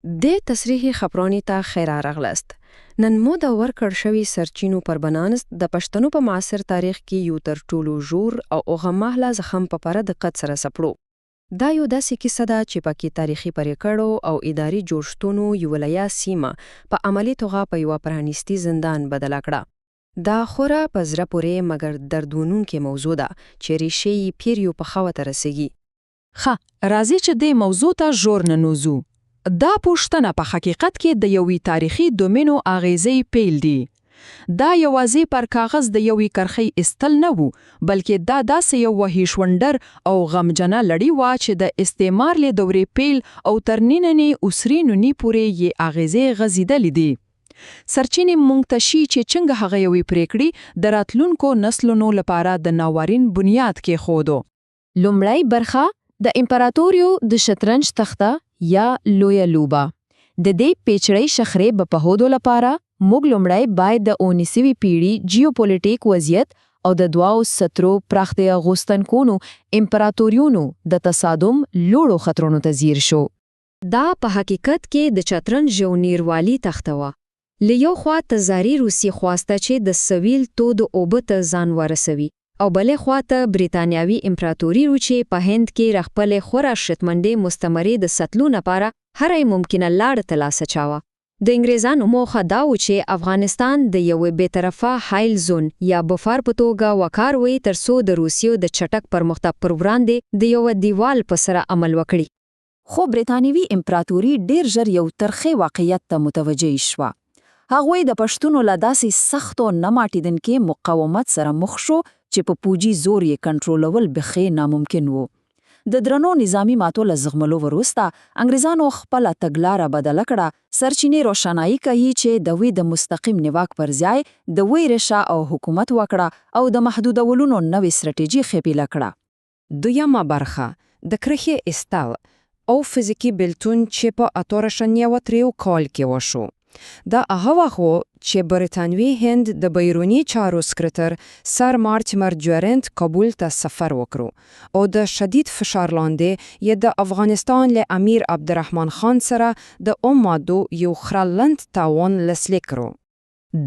د تصریح خبرونې ته خیر راغلاست. نن مو د ورکړ شوی سرچینو پر بنانس د پښتنو په معاصر تاریخ کې یو تر ټولو ژور او اوغمهله زخم په پره دقت سره سپړو. دا یو داسې کیسه ده چې پکې تاریخي پریکړو او اداري جوړښتونو یو لویه سیمه په عملي توګه په یوه پرانیستي زندان بدله کړه. دا خورا په زړه پورې مګر دردونونکې موضوع ده چې ریښې یې پیریو په خاوه ته رسیږي. راځي چې د موضوع ته ژور ننوځو. دا پوښتنه په حقیقت کې د یوې تاریخي دومینو اغیزې پیل دی. دا یوازې پر کاغذ د یوې کرښې استل نه وو، بلکې دا داسې یو وحشیشوندر او غمجنه لړۍ وه چې د استعمار له دورې پیل او تر نننۍ عصري نونی پورې یې اغیزې غځېدلې دي. سرچینې موږ ته ښیي چې څنګه هغه یوې پریکړې د راتلونکو نسلونو لپاره د ناورین بنیاد کېښودو. لومړی برخه د امپراتوریو د شطرنج تخته یا لویه لوبه. د دې پیچړې شخړې په هودو لپاره موږ لومړی باید د 19وي پیړۍ جیوپولیټیک وضعیت او د دواو سترو پراختیا غوښتونکو امپراتوریونو د تصادم لوړو خطرونو ته ځیر شو. دا په حقیقت کې د شطرنج یو نیروالي تخته وه. له یو خوا تزاري روسي خواسته چې د سویل تود اوبه ته ځان ورسوي، او بلې خوا ته بریتانیاوي امپراتوري چې په هند کې خپلې خورا شتمنې مستعمرې د ساتلو لپاره هرې ممکنه لاره ترلاسه چاوه. د انګریزانو موخه دا و چې افغانستان د یوې بېطرفه حایل زون یا بفر په توګه وکاروي ترڅو د روسیو د چټک پرمختګ پر وړاندې د یو دیوال په سره عمل وکړي. خو بریتانیوي امپراتوري ډیر ژر یو ترخه واقعیت ته متوجه شوه. هغوی د پښتونو له داسې سختو نه ماتېدونکي مقاومت سره مخ شو چې په پوجي زور یې کنټرولول بخې ناممکن وو. د درنو نظامی ماتو له زغملو وروسته انګریزانو خپله تګلاره بدله کړه. سرچینې روښانایي کوي چې د دوی د مستقیم نیواک پر ځای د دوی ریشه او حکومت وکړه او د محدودولونو نوې ستراتیژي خپله کړه. دویمه برخه د کرښې ایستل او فزیکي بیلتون چې په 1893 کال کې وشو. دا هغه وخت چې برتانوي هند د بیروني چارو سکرتر سر مارټیمر جورنت کابل ته سفر وکړو او د شدید فشار لاندې یې د افغانستان له امیر عبدالرحمن خان سره د اومادو یو خرلند تاوان لاسلیک کړو.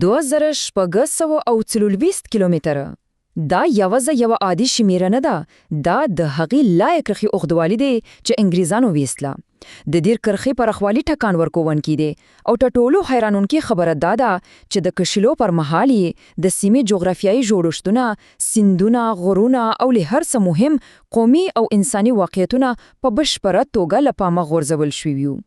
2640 کیلومتره. دا یوازې یو عادي شمیره نه ده. دا د هغې لایق کرښې اوږدوالی دی چې انګریزانو ویستله. د دې کرښې پراخوالی ټکان ورکوونکی دی او تر ټولو حیرانونکې خبره دا ده چې د کشلو پر مهال یې د سیمې جغرافیایي جوړښتونه، سیندونه، غرونه او له هر څه مهم قومي او انساني واقعیتونه په بشپړه توګه له پامه غورځول شوي وو.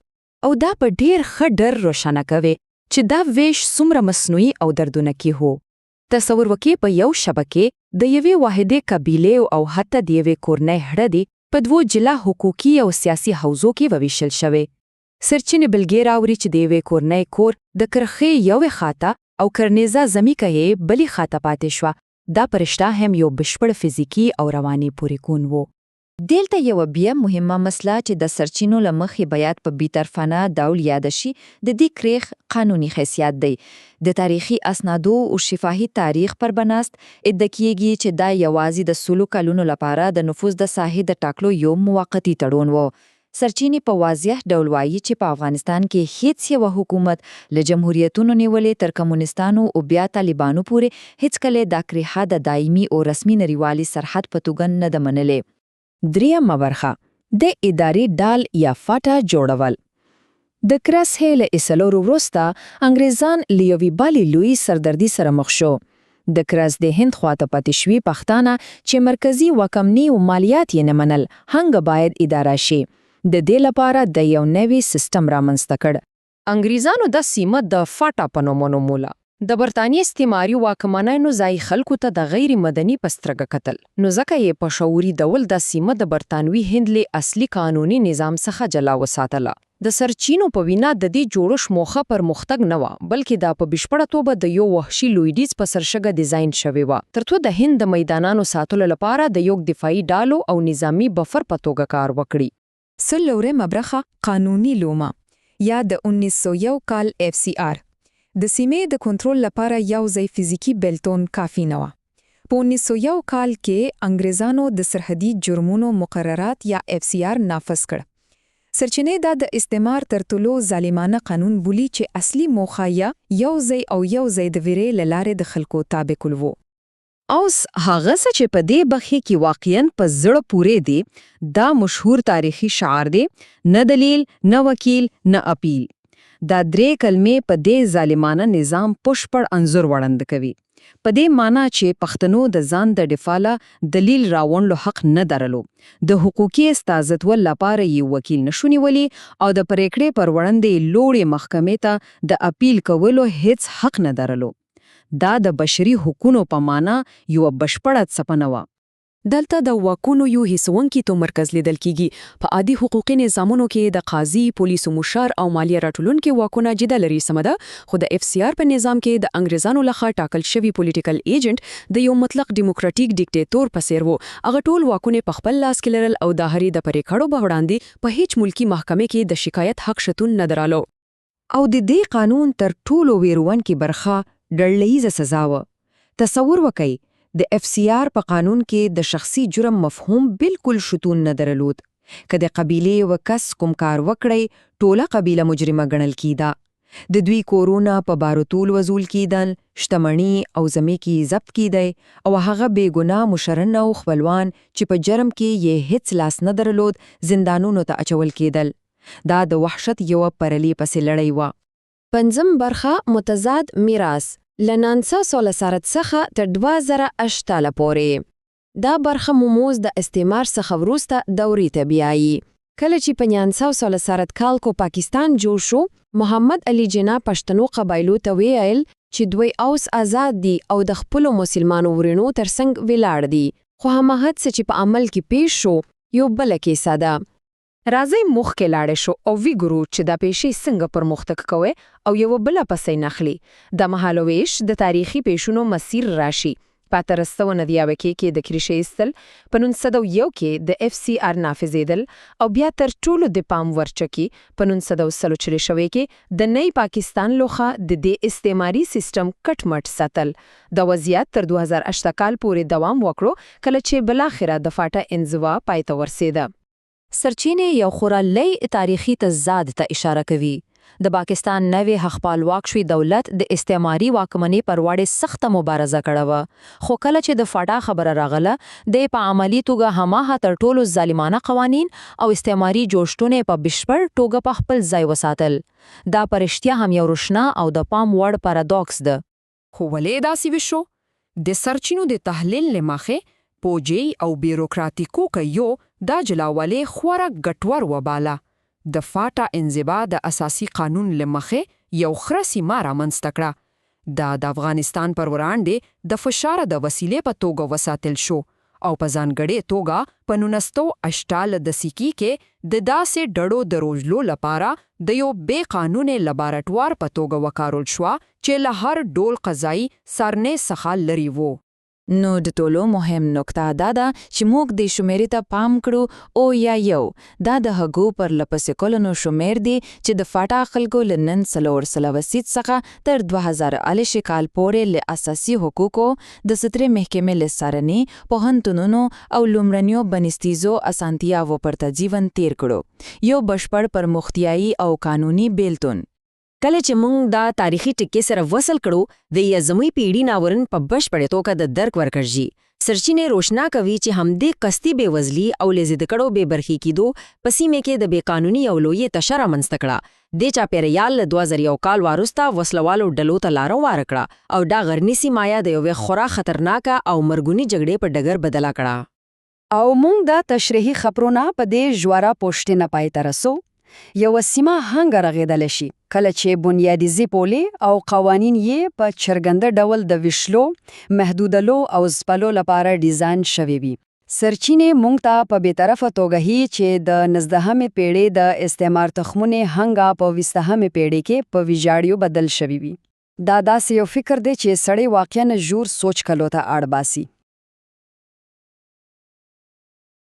او دا په ډیر ښه ډول روښانه کوي چې دا ویش څومره مصنوعي او دردونکی هو. تصور وکړئ په یو شبکې د یوې واحدې قبیلې او حتی د یوې کورنۍ هډه دی په دوو جلا حقوقي او سیاسي حوزو کې وویشل شوی. سرچینې بلګې راوړي چې د یوې کورنۍ کور د کرښې یوې خواته او کرنیزه ځمکه یې بلې خواته پاتې شوه. دا پرشته هم یو بشپړ فزیکي او رواني پوریکون وو. دلته یو بیا مهمه مسله چې د سرچینو له مخې باید په بیطرفانه ډول یاد شي د دې کرښ قانوني حیثیت دی. د تاریخي اسنادو او شفاهي تاریخ پر بناست ادعا کیږي چې دا یوازې د سلو کلونو لپاره د نفوذ د ساحې د ټاکلو یو موقتی تړون و. سرچینې په واضح ډول وایي چې په افغانستان کې هیڅ یو حکومت له جمهوریتونو نیولې تر کمونستانو او بیا طالبانو پورې هیڅکله دا کرښه د دایمي او رسمي نړیوالي سرحد په توګه نه ده منلې. دریمه برخه د اداري ډال یا فاټا جوړول. د کرسې له ایستلو وروسته انګریزان له یوې بلې لویې سردردي سره مخ شو. د کرس د هند خواته پاتې شوي پښتانه چې مرکزي واکمني او مالیات یې نه منل هنګ باید اداره شي. د دې لپاره د یو نوي سیستم رامنځته کړ. انګریزانو د سیمه د فاټا په نوم ونوموله. د برتانیې استعماري واکمنانو ځای خلکو ته د غیر مدني په سترګه کتل، نو ځکه یې په شعوري ډول د سیمه د برتانوي هند له اصلي قانوني نظام څخه جلا وساتله. د سرچینو په وینا د دې جوړښت موخه پرمختګ نه و، بلکې دا په بشپړه توګه د یو وحشي لویډیز په سرشګه ډیزاین شوی و ترڅو د هند د میدانونو ساتلو لپاره د یو دفاعي ډالو او نظامی بفر په توګه کار وکړي. څلورمه برخه قانوني لومه یا د 1901 کال FCR. د سیمې د کنټرول لپاره یو ځای فزیکی بیلتون کافی نه و. په 1901 کال کې انګریزانو د سرحدي جرمونو مقررات یا FCR نافذ کړ. سرچینې دا د استعمار تر ټولو ظالمانه قانون بولی چې اصلي موخه یو ځای او یو ځای د ویرې له لارې د خلکو تابع کول وو. اوس هغه څه چې په دې برخه کې واقعاً په زړه پورې دی دا مشهور تاریخي شعار دی، نه دلیل، نه وکیل، نه اپیل. دا درې کلمې په دې ظالمانه نظام بشپړ انځور وړاندې کوي. په دې معنی چې پښتنو د ځان د دفاع له دلیل راوړلو حق نه درلو، د حقوقي استازیتول لپاره یې وکیل نشو نیولی او د پریکړې پر وړاندې لوړې محکمې ته د اپیل کولو هیڅ حق نه درلو. دا د بشري حقوقو په معنی یو بشپړه څپنه وه. دلته د واکونو یو هیڅونکي تو مرکز لیدل کیږي. په عادي حقوقي نظامونو کې د قاضي، پولیسو مشر او مالیه راټولونکو واکونه جدا لري سمده، خو د اف سی آر په نظام کې د انګریزانو لخوا ټاکل شوی پولیټیکل ایجنټ د یو مطلق ډیموکراټیک ډیکټیټور په څیر وو. هغه ټول واکونه په خپل لاس کې لرل او د هرې د پریکړو په وړاندې په هیڅ ملکی محکمې کې د شکایت حق شتون نه درلو. او د دې قانون تر ټولو ویرونکې برخه ډلهییزه سزا وه. تصور وکئ د اف سی آر په قانون کې د شخصي جرم مفهوم بالکل شتون نه درلود. که د قبیلې و کس کوم کار وکړی، ټوله قبیله مجرمه ګڼل کیده. د دوی کورونه په باروتول وزول کیدل، شتمنۍ او ځمکې ضبط کیدی او هغه بې ګناه مشران او خپلوان چې په جرم کې یې هیڅ لاس نه درلود زندانونو ته اچول کیدل. دا د وحشت یو پرلی پسې لړۍ وه. پنځم برخه متضاد میراث له 1900 څخه تر 2008 پورې. دا برخه موموز د استعمار څخه وروسته دورې ته بیایي. کله چې په 1900 کال کو پاکستان جوړ شو، محمد علي جناح پښتنو قبایلو ته ویل چې دوی اوس آزاد دي او د خپل مسلمانو ورونو ترڅنګ ولاړ دي. خو همغه څه چې په عمل کې پیښ شو یو بل کیسه ده. راځي مخکې لاړې شو او وګورو چې دا پیښې څنګه پرمختګ کوي او یو بل پسې نخلي. د مهالويش د تاریخي پیښونو مسیر راشي. په 1390 کې د کریشې استل، په 1901 کې د اف سی آر نافذېدل او بیا تر ټولو د پام ورچکی په 1940 کې د نئی پاکستان لوخه د دې استعماري سیستم کټمټ ساتل. د وضعیت تر 2008 کال پورې دوام وکړو، کله چې بلاخره د فاټا انزوا پای ته ورسېده. سرچینې یو خورا لوی تاریخي تضاد ته اشاره کوي. د پاکستان نوې حقپالواک شوی دولت د استعماري واکمنۍ پر وړاندې سخته مبارزه کړې وه، خو کله چې د فاټا خبره راغله، د په عملی توګه هماغه تر ټولو ظالمانه قوانین او استعماري جوړښتونه په بشپړ توګه په خپل ځای وساتل. دا پرشتیا هم یو روښانه او د پام وړ پارادوکس ده. خو ولې داسې وشو؟ د سرچینو د تحلیل لمخې پوجي او بیروکراتیکو کيو دا جلاوالی خورا ګټور وباله. د فاټا انزوا د اساسي قانون لمخې یو خرسي مارا منځته کړه. د افغانستان پر وړاندې د فشار د وسیلې په توګه وساتل شو او په ځانګړې توګه په 1908 کې د داسې ډړو د روزلو لپاره د یو بې قانوني لابراتوار په توګه وکارول شو چې له هر ډول قضایي سرنې څخه لري وو. نو د ټولو مهم نکته دا ده چې موږ د شمیرې ته پام کړو او یا یو دا د هغو پر لپسې کلونو شمیر دی چې د فاټا خلکو له 1940 څخه تر 2008 کال پورې له اساسي حقوقو د سترې محکمې له څارنې پوهنتونونو او لومړنیو بنسټیزو اسانتیاوو پرته ژوند تیر کړو. یو بشپړ پرمختیایي او قانوني بیلتون. کله چې موږ دا تاریخي ټکی سره وصل کړو، د یزموي پیړی ناورن په بشپړه توګه د درک ورکړي. سرچینې روشنا کوي چې همدې قصدي بېوزلي او لزید کړو بې برخې کېدو په سیمه کې د بې قانوني او لویې تشه رامنځته کړه. د چاپیریال له 2001 کال وروسته وسلوالو ډلو ته لاره واره کړه او دا غرني سیمه د یوې خورا خطرناکه او مرګوني جګړې په ډګر بدله کړه. او موږ دا تشریحي خبرونه په دې ژوره پوښتنه پای ته رسو. یو سیمه هنګ رغېدل شي کله چې بنیادیزي پولي او قوانین یې په چرګنده ډول د وشلو، محدودولو او ځپلو لپاره ډیزاین شوي وي. سرچینې موږ ته په بېطرفه توګه هي چې د 19مې پیړۍ د استعمار تخمونه هنګه په 20مې پیړۍ کې په ویجاړیو بدل شوي وي. دا داسې یو فکر دی چې سړی واقعاً ژور سوچ کولو ته اړ باسي.